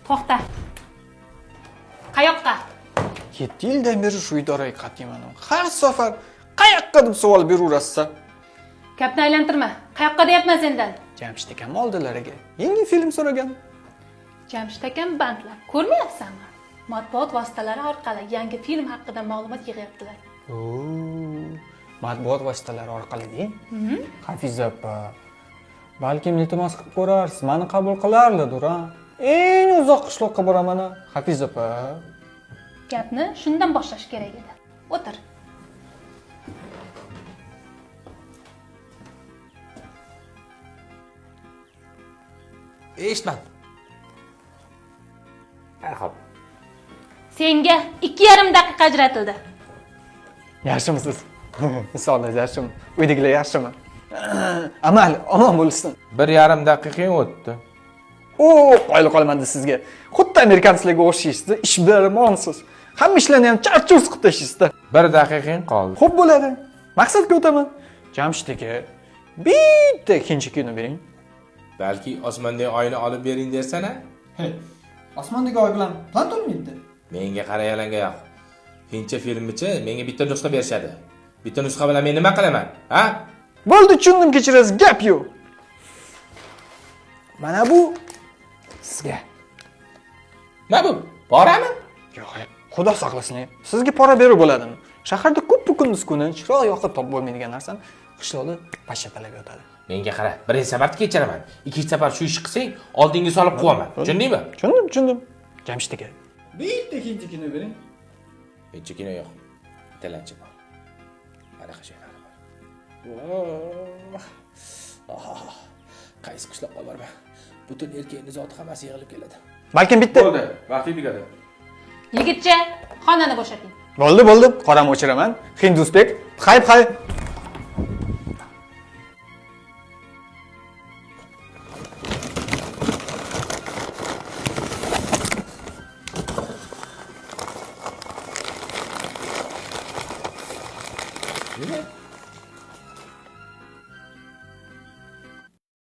To'xta. Qayoqqa? 7 yildan beri shu idoraga qatnayman. Har safar qayoqqa deb savol beraverasiz. Gapni aylantirma. Qayoqqa deyapman sendan? Jamshid akam oldilariga yangi film so'ragan. Jamshid akam bandlar. Ko'rmayapsanmi? Matbuot vositalari orqali yangi film haqida ma'lumot yig'yaptilar. Matbuot vositalari orqali deng. Hafiza opa. Balkim iltimos qilib ko'rarsiz, meni qabul qilarlar-dur, ha. Eng uzoq qishloqqa boraman, Hafiza opa. Gapni shundan boshlash kerak edi. O'tir. Eshitmadim. Xo'p. Senga 2,5 daqiqa ajratildi. Yaxshimisiz? Misolingiz yaxshimi? Uydagilar yaxshimi? Amal, omon bo'lsin. 1,5 daqiqang o'tdi. Qoyil qolmadi sizga. Xuddi amerikansklarga o'xshaysiz, ish bilamonsiz. Hamma ishlarni ham charchus qilib tashlaysiz-da. 1 daqiqang qoldi. Xo'p bo'ladi. Maqsadga o'taman. Jamshid aka, bitta ikkinchi kino bering. Balki osmondagi oyni olib bering dersana? Osmondagi oy bilan plan to'lmaydi. Menga qarayalanga yo'q. Fincha filmichi menga bitta nusxa berishadi. Bitta nusxa bilan men nima qilaman? Ha? Bo'ldi, tushundim, kechirasiz, gap yo'q. Mana bu sizga. Nima bu? Borami? Yo'q, Xudo saqlasin. Sizga pora berib bo'ladimi? Shaharda ko'p kunduz kuni chiroq yoqib top bo'lmaydigan narsani qishloqda pashshatalarga o'tadi. Menga qara, birinchi safarda kechiraman. Ikkinchi safar shu ish qilsang, oldinga solib qo'yaman. Tushundingmi? Tushundim. Jamshid aka. Bitta ikkinchi kino bering. Ikkinchi kino yo'q. Talanchi bor. Mana qashaylar bor. Qaysi qishloqqa borman? Butun erkakning zoti hammasi yig'ilib keladi. Balkim bitta. Bo'ldi, vaqti tugadi. Yigitcha, xonani bo'shating. Bo'ldi. Qoram o'chiraman. Hindusbek, hayb. Nima?